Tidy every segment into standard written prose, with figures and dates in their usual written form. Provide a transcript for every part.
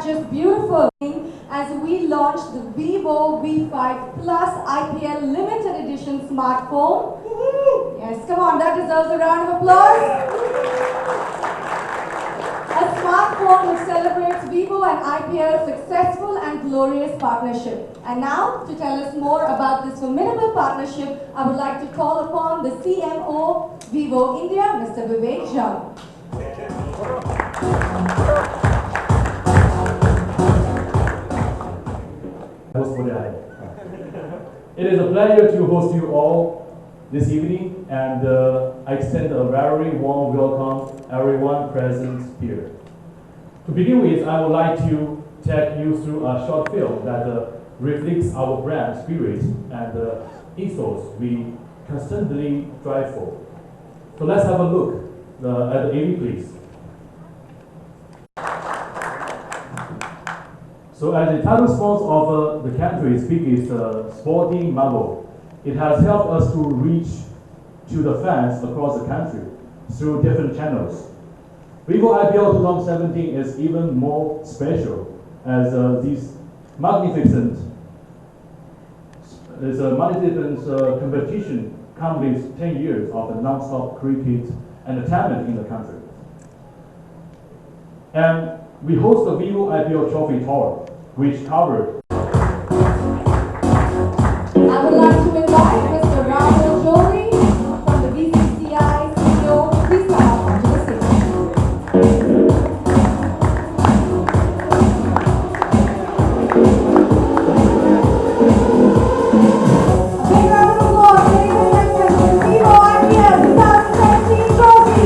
just beautiful as we launched the Vivo V5 Plus IPL Limited Edition smartphone. Yes, come on, that deserves a round of applause. A smartphone which celebrates Vivo and IPL's successful and glorious partnership. And now, to tell us more about this formidable partnership, I would like to call upon the CMO Vivo India, Mr. Vivek Zhang. It is a pleasure to host you all this evening, and I extend a very warm welcome to everyone present here. To begin with, I would like to take you through a short film that reflects our brand spirit and ethos we constantly strive for. So let's have a look at the AV, please. So as the title sponsor of the country's biggest sporting marvel, it has helped us to reach to the fans across the country through different channels. Vivo IPL 2017 is even more special as this magnificent competition completes 10 years of non-stop cricket entertainment in the country. And we host the Vivo IPL Trophy Tour, which covered. I would like to invite Mr. Rahul Johri from the BCCI CEO. Please come up onto the stage. A big round of applause, ladies and gentlemen, for the Vivo IPL 2017 trophy.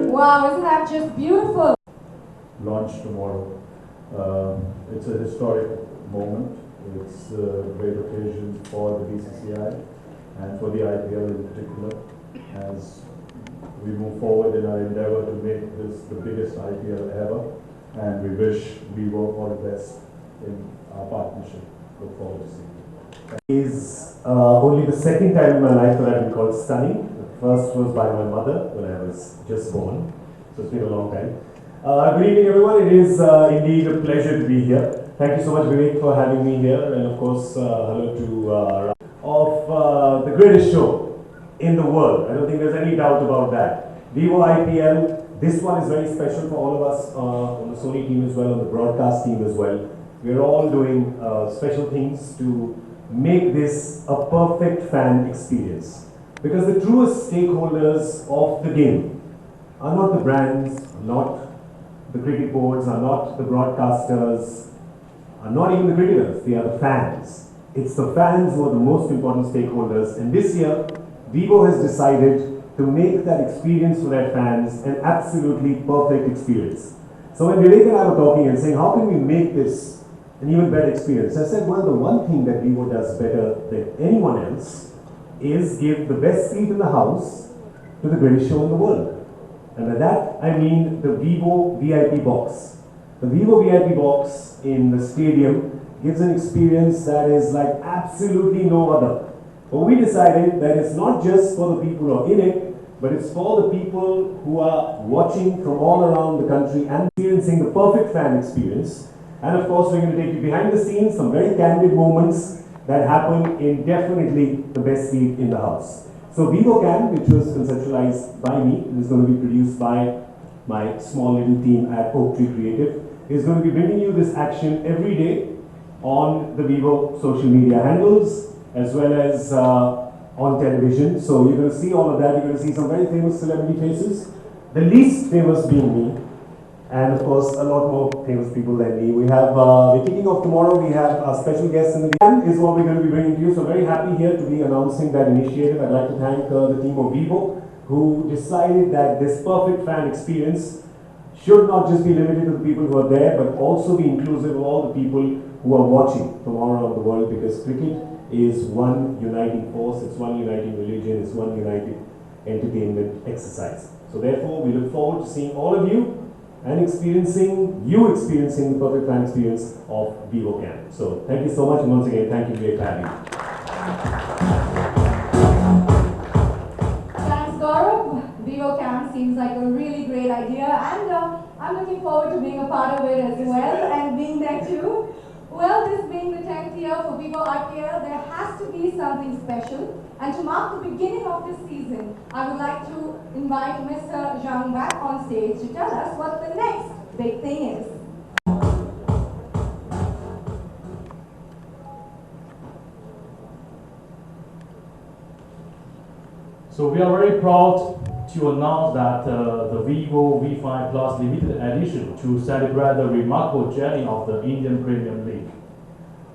Wow, isn't that just beautiful? Launch tomorrow. It's a historic moment. It's a great occasion for the BCCI and for the IPL in particular, as we move forward in our endeavor to make this the biggest IPL ever. And we wish Vivo all the best in our partnership. Look forward to seeing you. Is only the second time in my life that I've been called stunning. The first was by my mother when I was just born, so it's been a long time. Good evening, everyone. It is indeed a pleasure to be here. Thank you so much, Vivek, for having me here, and of course, hello to of the greatest show in the world. I don't think there's any doubt about that. Vivo IPL. This one is very special for all of us on the Sony team as well, on the broadcast team as well. We're all doing special things to make this a perfect fan experience. Because the truest stakeholders of the game are not the brands, not the cricket boards, are not the broadcasters, are not even the cricketers, they are the fans. It's the fans who are the most important stakeholders, and this year, Vivo has decided to make that experience for their fans an absolutely perfect experience. So when Vivek and I were talking and saying, how can we make this an even better experience? I said, well, the one thing that Vivo does better than anyone else is give the best seat in the house to the greatest show in the world. And by that, I mean the Vivo VIP box. The Vivo VIP box in the stadium gives an experience that is like absolutely no other. But we decided that it's not just for the people who are in it, but it's for the people who are watching from all around the country and experiencing the perfect fan experience. And of course, we're going to take you behind the scenes, some very candid moments that happen in definitely the best seat in the house. So Vivo Can, which was conceptualized by me, and is going to be produced by my small little team at Oak Tree Creative, is going to be bringing you this action every day on the Vivo social media handles, as well as on television. So you're going to see all of that. You're going to see some very famous celebrity faces, the least famous being me, and of course a lot more famous people than me. We have, we're kicking off tomorrow. We have a special guest in the game is what we're going to be bringing to you. So very happy here to be announcing that initiative. I'd like to thank the team of Vivo, who decided that this perfect fan experience should not just be limited to the people who are there, but also be inclusive of all the people who are watching from all around the world, because cricket is one uniting force, it's one uniting religion, it's one united entertainment exercise. So therefore, we look forward to seeing all of you and experiencing the perfect fan experience of Vivo Camp. So thank you so much, and once again, thank you, Vivek, for having me. Thanks, Gaurav. Vivo Camp seems like a really great idea, and I'm looking forward to being a part of it as well and being there too. Well, this being the 10th year for Vivo IPL, there has to be something special. And to mark the beginning of this season, I would like to invite Mr. Zhang back on stage to tell us what the next big thing is. So we are very proud to announce that the Vivo V5 Plus limited edition to celebrate the remarkable journey of the Indian Premier League.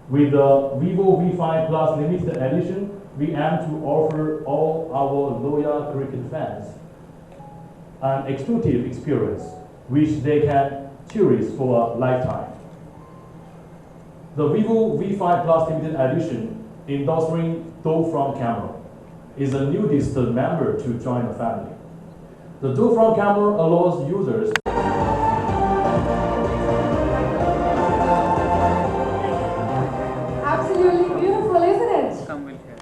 With the Vivo V5 Plus limited edition, we aim to offer all our loyal cricket fans an exclusive experience which they can cherish for a lifetime. The Vivo V5 Plus limited edition, endorsing Door Front Camera, is a new digital member to join the family. The Door Front Camera allows users Absolutely beautiful, isn't it?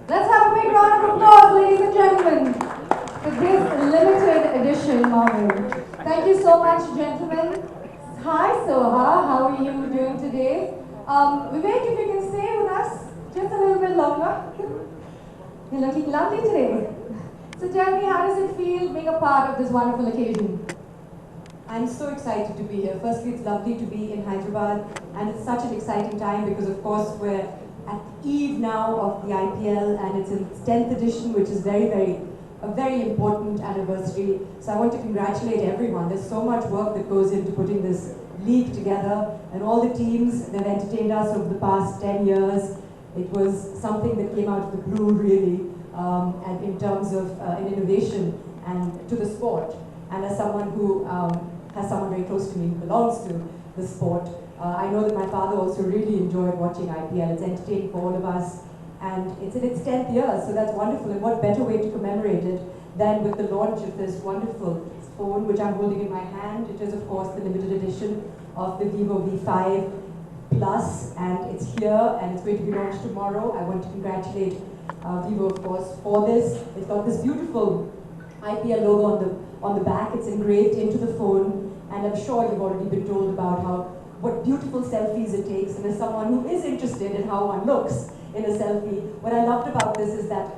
Let's have a big round of applause, ladies and gentlemen, for this limited edition model. Thank you so much, gentlemen. Hi, Soha. How are you doing today? Vivek, if you can stay with us just a little bit longer. You're looking lovely today. So tell me, how does it feel being a part of this wonderful occasion? I'm so excited to be here. Firstly, it's lovely to be in Hyderabad, and it's such an exciting time because, of course, we're at the eve now of the IPL, and it's in its 10th edition, which is a very important anniversary. So I want to congratulate everyone. There's so much work that goes into putting this league together, and all the teams that have entertained us over the past 10 years. It was something that came out of the blue, really, and in terms of an innovation and to the sport. And as someone who has someone very close to me who belongs to the sport, I know that my father also really enjoyed watching IPL. It's entertaining for all of us, and it's in its 10th year, so that's wonderful. And what better way to commemorate it than with the launch of this wonderful phone, which I'm holding in my hand. It is, of course, the limited edition of the Vivo V5 Plus, and it's here, and it's going to be launched tomorrow. I want to congratulate Vivo, of course, for this. It's got this beautiful IPL logo on the back. It's engraved into the phone, and I'm sure you've already been told about what beautiful selfies it takes. And as someone who is interested in how one looks in a selfie, what I loved about this is that